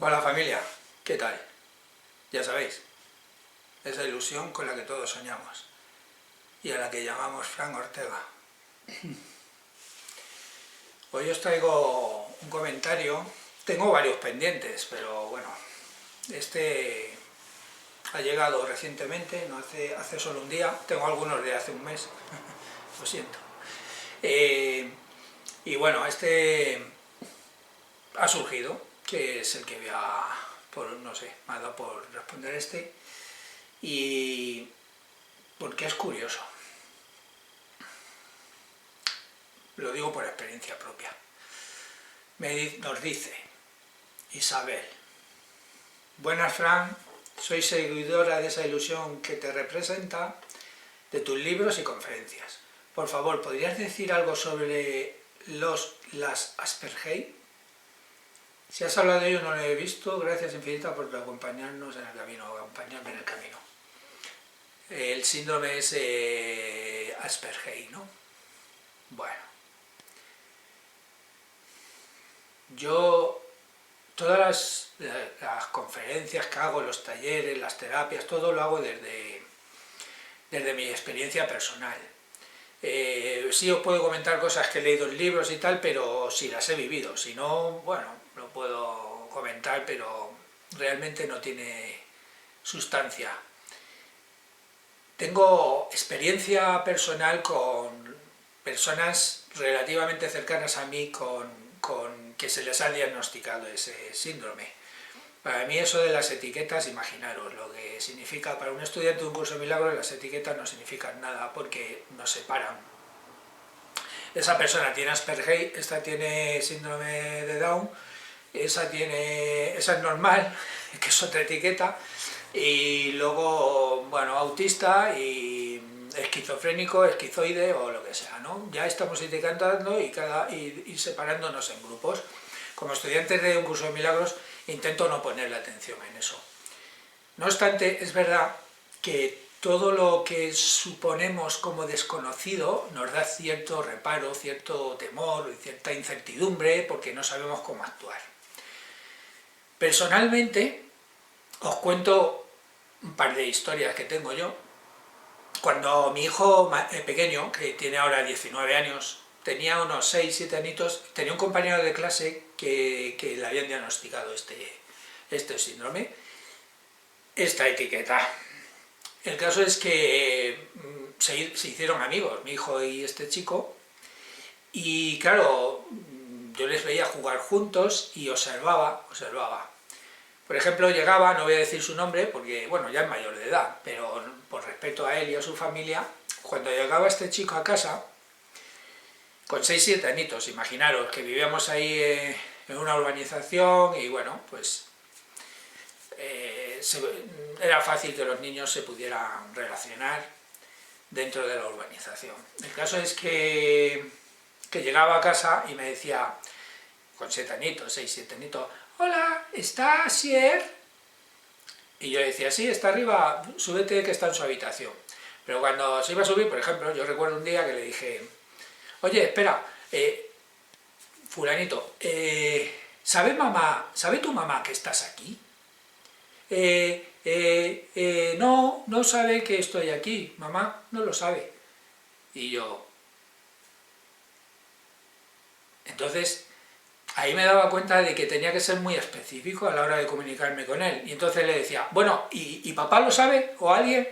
Hola familia, ¿qué tal? Ya sabéis, esa ilusión con la que todos soñamos y a la que llamamos Fran Ortega. Hoy os traigo un comentario, tengo varios pendientes, pero bueno, este ha llegado recientemente, no hace solo un día, tengo algunos de hace un mes, lo siento. Y bueno, este ha surgido, que es el que voy a, no sé, me ha dado por responder y porque es curioso. Lo digo por experiencia propia. Nos dice Isabel: buenas Fran, soy seguidora de esa ilusión que te representa, de tus libros y conferencias. Por favor, ¿podrías decir algo sobre las Asperger? Si has hablado de ello no lo he visto, gracias infinita por acompañarnos en el camino, acompañarme en el camino. El síndrome es Asperger, ¿no? Bueno, yo todas las conferencias que hago, los talleres, las terapias, todo lo hago desde mi experiencia personal. Sí os puedo comentar cosas que he leído en libros y tal, pero si las he vivido, si no, bueno, lo puedo comentar, pero realmente no tiene sustancia. Tengo experiencia personal con personas relativamente cercanas a mí que se les ha diagnosticado ese síndrome. Para mí eso de las etiquetas, imaginaros lo que significa para un estudiante de un curso de milagros. Las etiquetas no significan nada porque nos separan. Esa persona tiene Asperger, esta tiene síndrome de Down, esa es normal, que es otra etiqueta, y luego, bueno, autista y esquizofrénico, esquizoide o lo que sea, ¿no? Ya estamos etiquetando y separándonos en grupos. Como estudiantes de un curso de milagros intento no ponerle atención en eso. No obstante, es verdad que todo lo que suponemos como desconocido nos da cierto reparo, cierto temor, cierta incertidumbre, porque no sabemos cómo actuar. Personalmente, os cuento un par de historias que tengo yo. Cuando mi hijo pequeño, que tiene ahora 19 años, tenía unos 6-7 añitos, tenía un compañero de clase que le habían diagnosticado este síndrome, esta etiqueta. El caso es que se hicieron amigos, mi hijo y este chico, y claro, yo les veía jugar juntos y observaba. Por ejemplo, llegaba, no voy a decir su nombre porque, bueno, ya es mayor de edad, pero por respeto a él y a su familia, cuando llegaba este chico a casa, con 6-7 añitos, imaginaros que vivíamos ahí en una urbanización y bueno, pues era fácil que los niños se pudieran relacionar dentro de la urbanización. El caso es que llegaba a casa y me decía, con 7 añitos, 6-7 añitos, hola, ¿está Asier? Y yo decía, sí, está arriba, súbete que está en su habitación. Pero cuando se iba a subir, por ejemplo, yo recuerdo un día que le dije, oye, espera, fulanito, ¿sabe tu mamá que estás aquí? No sabe que estoy aquí, mamá, no lo sabe. Y yo, entonces, ahí me daba cuenta de que tenía que ser muy específico a la hora de comunicarme con él. Y entonces le decía, bueno, ¿y papá lo sabe? ¿O alguien?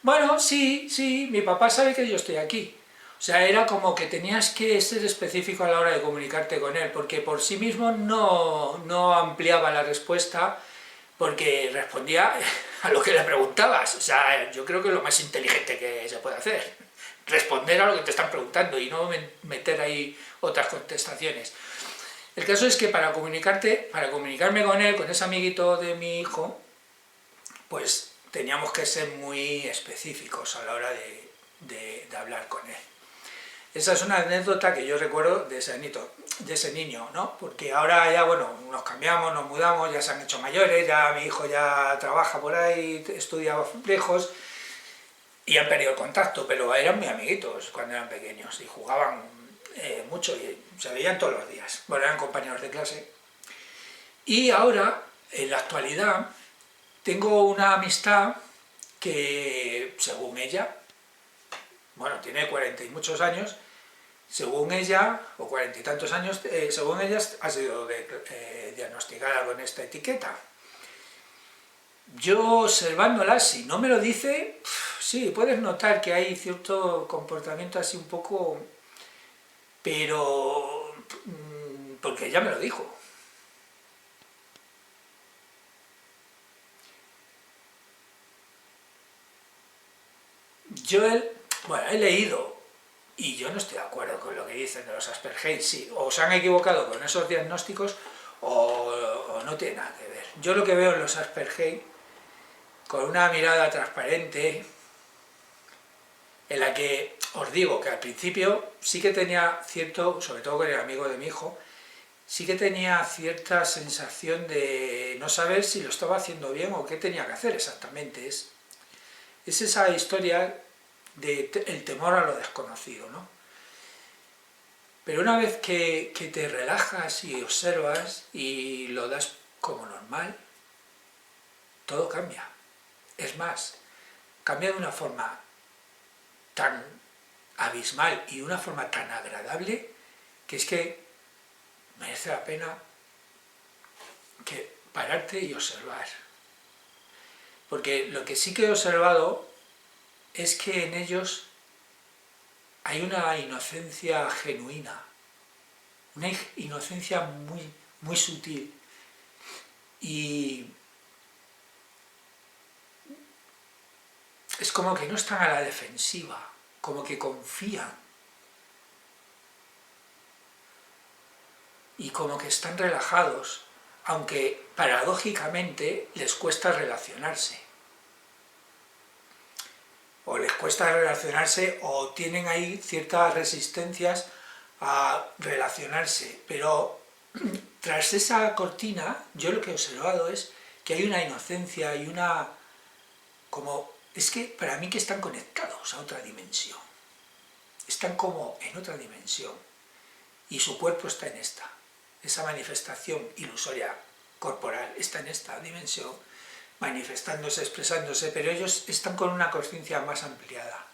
Bueno, sí, mi papá sabe que yo estoy aquí. O sea, era como que tenías que ser específico a la hora de comunicarte con él, porque por sí mismo no ampliaba la respuesta, porque respondía a lo que le preguntabas. O sea, yo creo que es lo más inteligente que se puede hacer, responder a lo que te están preguntando y no meter ahí otras contestaciones. El caso es que para comunicarme con él, con ese amiguito de mi hijo, pues teníamos que ser muy específicos a la hora de hablar con él. Esa es una anécdota que yo recuerdo de ese niño, ¿no? Porque ahora ya, bueno, nos cambiamos, nos mudamos, ya se han hecho mayores, ya mi hijo ya trabaja por ahí, estudia lejos, y han perdido el contacto, pero eran muy amiguitos cuando eran pequeños y jugaban mucho y se veían todos los días. Bueno, eran compañeros de clase. Y ahora en la actualidad tengo una amistad que, según ella, bueno, tiene 40 y muchos años, según ella, o 40 y tantos años, según ella ha sido diagnosticada con esta etiqueta. Yo observándola, si no me lo dice, sí, puedes notar que hay cierto comportamiento así un poco, pero porque ella me lo dijo. Yo, bueno, he leído, y yo no estoy de acuerdo con lo que dicen de los Asperger, sí, o se han equivocado con esos diagnósticos, o no tiene nada que ver. Yo lo que veo en los Asperger, con una mirada transparente, en la que os digo que al principio sí que tenía cierto, sobre todo con el amigo de mi hijo, sí que tenía cierta sensación de no saber si lo estaba haciendo bien o qué tenía que hacer exactamente. Es esa historia del temor a lo desconocido, ¿no? Pero una vez que te relajas y observas y lo das como normal, todo cambia. Es más, cambia de una forma tan abismal y de una forma tan agradable que es que merece la pena que pararte y observar. Porque lo que sí que he observado es que en ellos hay una inocencia genuina, una inocencia muy, muy sutil. Y es como que no están a la defensiva, como que confían. Y como que están relajados, aunque paradójicamente les cuesta relacionarse. O les cuesta relacionarse o tienen ahí ciertas resistencias a relacionarse. Pero tras esa cortina, yo lo que he observado es que hay una inocencia y una... como es que para mí que están conectados a otra dimensión. Están como en otra dimensión. Y su cuerpo está en esta. Esa manifestación ilusoria corporal está en esta dimensión, manifestándose, expresándose, pero ellos están con una conciencia más ampliada.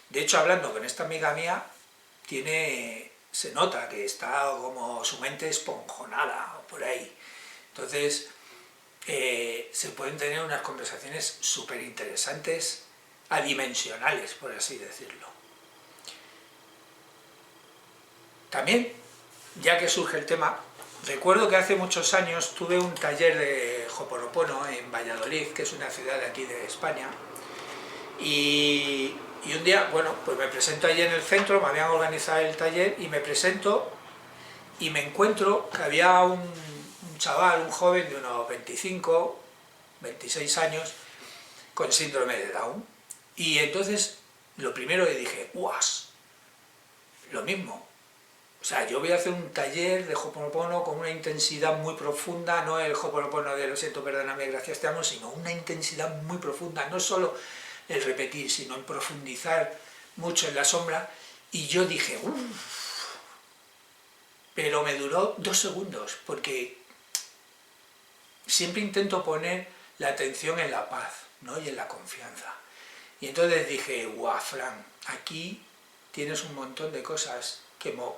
De hecho, hablando con esta amiga mía, se nota que está como su mente esponjonada por ahí. Entonces, se pueden tener unas conversaciones súper interesantes, adimensionales, por así decirlo. También, ya que surge el tema, recuerdo que hace muchos años tuve un taller de Ho'oponopono en Valladolid, que es una ciudad de aquí de España, y un día, bueno, pues me presento allí en el centro, me habían organizado el taller y me presento y me encuentro que había un chaval, un joven de unos 25, 26 años, con síndrome de Down. Y entonces, lo primero que dije, ¡guas! Lo mismo. O sea, yo voy a hacer un taller de Ho'oponopono con una intensidad muy profunda, no el Ho'oponopono de lo siento, perdóname, gracias, te amo, sino una intensidad muy profunda, no solo el repetir, sino en profundizar mucho en la sombra. Y yo dije, uff, pero me duró 2 segundos, porque siempre intento poner la atención en la paz, ¿no? Y en la confianza. Y entonces dije, guau, Fran, aquí tienes un montón de cosas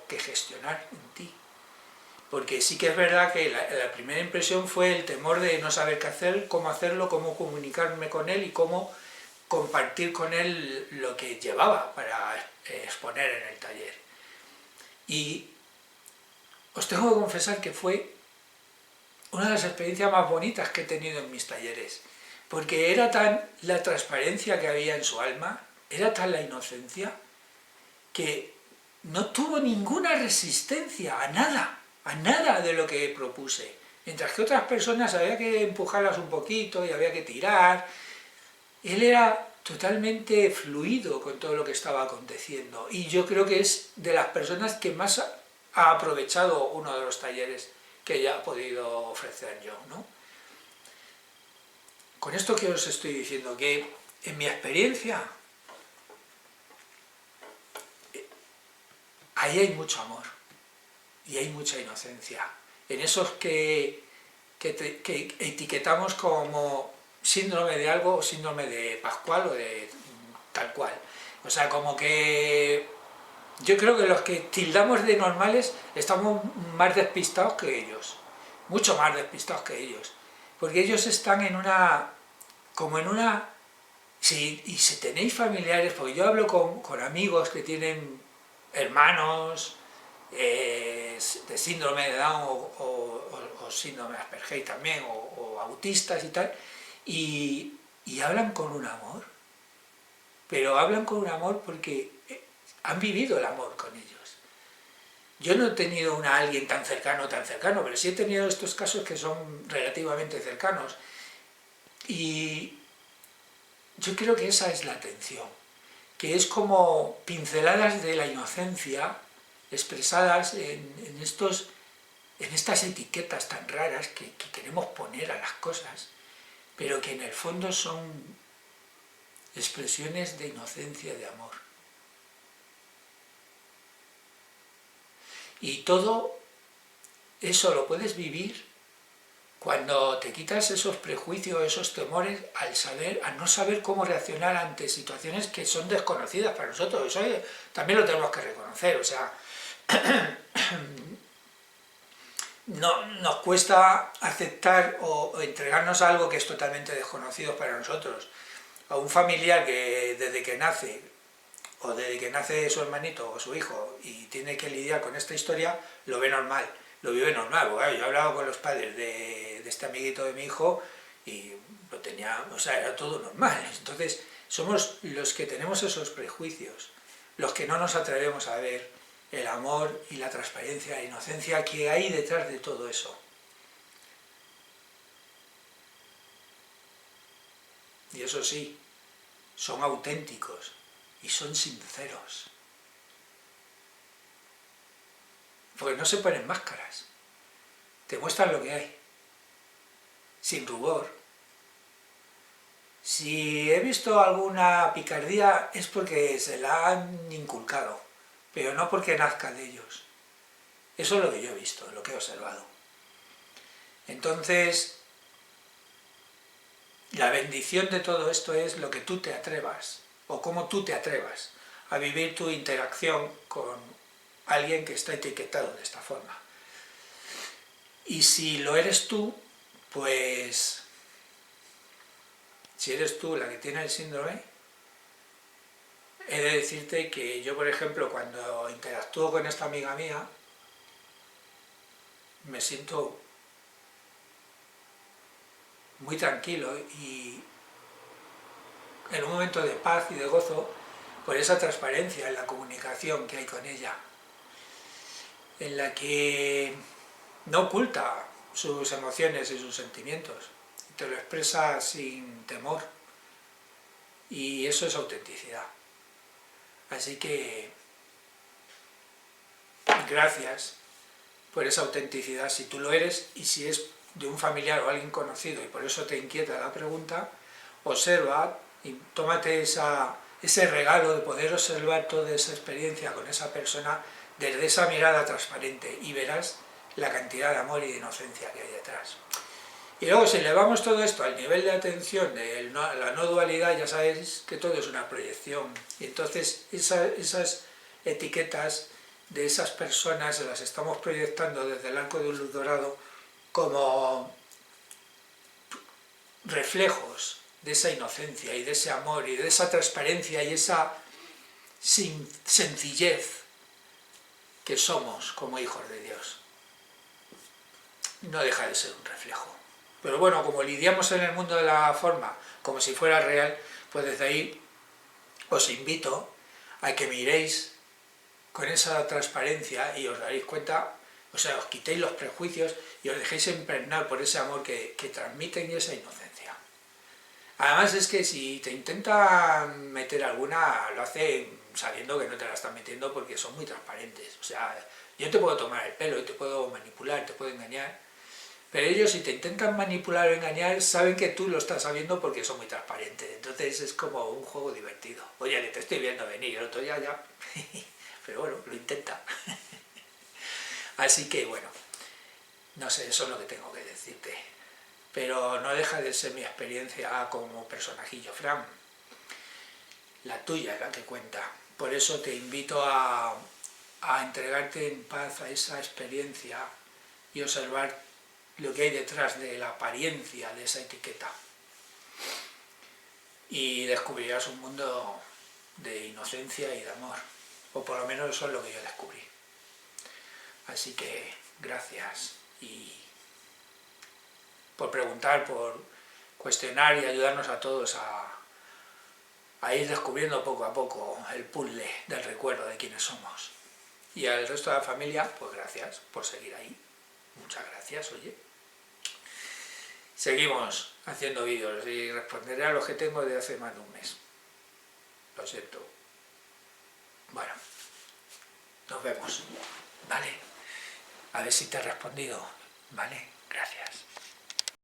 que gestionar en ti. Porque sí que es verdad que la primera impresión fue el temor de no saber qué hacer, cómo hacerlo, cómo comunicarme con él y cómo compartir con él lo que llevaba para exponer en el taller. Y os tengo que confesar que fue una de las experiencias más bonitas que he tenido en mis talleres, porque era tan la transparencia que había en su alma, era tan la inocencia, que no tuvo ninguna resistencia a nada de lo que propuse. Mientras que otras personas había que empujarlas un poquito y había que tirar, él era totalmente fluido con todo lo que estaba aconteciendo. Y yo creo que es de las personas que más ha aprovechado uno de los talleres que ya he podido ofrecer yo, ¿no? Con esto que os estoy diciendo, que en mi experiencia ahí hay mucho amor y hay mucha inocencia. En esos que que etiquetamos como síndrome de algo o síndrome de Pascual o de tal cual. O sea, como que yo creo que los que tildamos de normales estamos más despistados que ellos, mucho más despistados que ellos, porque ellos están en una, como en una, y si tenéis familiares, porque yo hablo con amigos que tienen hermanos de síndrome de Down o síndrome de Asperger también, o autistas y tal, y hablan con un amor, pero hablan con un amor porque han vivido el amor con ellos. Yo no he tenido a alguien tan cercano, pero sí he tenido estos casos que son relativamente cercanos. Y yo creo que esa es la atención, que es como pinceladas de la inocencia expresadas en estas etiquetas tan raras que queremos poner a las cosas, pero que en el fondo son expresiones de inocencia, de amor. Y todo eso lo puedes vivir cuando te quitas esos prejuicios, esos temores, al no saber cómo reaccionar ante situaciones que son desconocidas para nosotros. Eso también lo tenemos que reconocer. O sea, no, nos cuesta aceptar o entregarnos a algo que es totalmente desconocido para nosotros. A un familiar que desde que nace, o desde que nace su hermanito o su hijo y tiene que lidiar con esta historia, lo ve normal, lo vive normal. Porque, yo he hablado con los padres de este amiguito de mi hijo y lo tenía, o sea, era todo normal. Entonces, somos los que tenemos esos prejuicios, los que no nos atrevemos a ver el amor y la transparencia, la inocencia que hay detrás de todo eso. Y eso sí, son auténticos y son sinceros. Porque no se ponen máscaras, te muestran lo que hay, sin rubor. Si he visto alguna picardía es porque se la han inculcado, pero no porque nazca de ellos. Eso es lo que yo he visto, lo que he observado. Entonces, la bendición de todo esto es lo que tú te atrevas, o cómo tú te atrevas a vivir tu interacción con alguien que está etiquetado de esta forma. Y si lo eres tú, pues, si eres tú la que tiene el síndrome, he de decirte que yo, por ejemplo, cuando interactúo con esta amiga mía, me siento muy tranquilo y en un momento de paz y de gozo por esa transparencia en la comunicación que hay con ella, en la que no oculta sus emociones y sus sentimientos, te lo expresa sin temor, y eso es autenticidad. Así que gracias por esa autenticidad si tú lo eres, y si es de un familiar o alguien conocido y por eso te inquieta la pregunta, observa y tómate ese regalo de poder observar toda esa experiencia con esa persona desde esa mirada transparente, y verás la cantidad de amor y de inocencia que hay detrás. Y luego, si elevamos todo esto al nivel de atención de la no dualidad, ya sabéis que todo es una proyección. Y entonces esas etiquetas de esas personas se las estamos proyectando desde el arco de un luz dorado como reflejos de esa inocencia y de ese amor y de esa transparencia y esa sencillez que somos como hijos de Dios. No deja de ser un reflejo. Pero bueno, como lidiamos en el mundo de la forma como si fuera real, pues desde ahí os invito a que miréis con esa transparencia y os daréis cuenta, o sea, os quitéis los prejuicios y os dejéis impregnar por ese amor que transmiten y esa inocencia. Además es que si te intentan meter alguna, lo hacen sabiendo que no te la están metiendo porque son muy transparentes. O sea, yo te puedo tomar el pelo y te puedo manipular, te puedo engañar, pero ellos, si te intentan manipular o engañar, saben que tú lo estás sabiendo porque son muy transparentes. Entonces es como un juego divertido. Oye, que te estoy viendo venir, el otro día ya. Pero bueno, lo intenta. Así que bueno, No sé, eso es lo que tengo que decirte. Pero no deja de ser mi experiencia como personajillo, Fran. La tuya es la que cuenta. Por eso te invito a entregarte en paz a esa experiencia y observar lo que hay detrás de la apariencia de esa etiqueta. Y descubrirás un mundo de inocencia y de amor. O por lo menos eso es lo que yo descubrí. Así que gracias y por preguntar, por cuestionar y ayudarnos a todos a ir descubriendo poco a poco el puzzle del recuerdo de quiénes somos. Y al resto de la familia, pues gracias por seguir ahí. Muchas gracias, oye. Seguimos haciendo vídeos y responderé a los que tengo de hace más de un mes. Lo siento. Bueno, nos vemos. ¿Vale? A ver si te he respondido. ¿Vale? Gracias.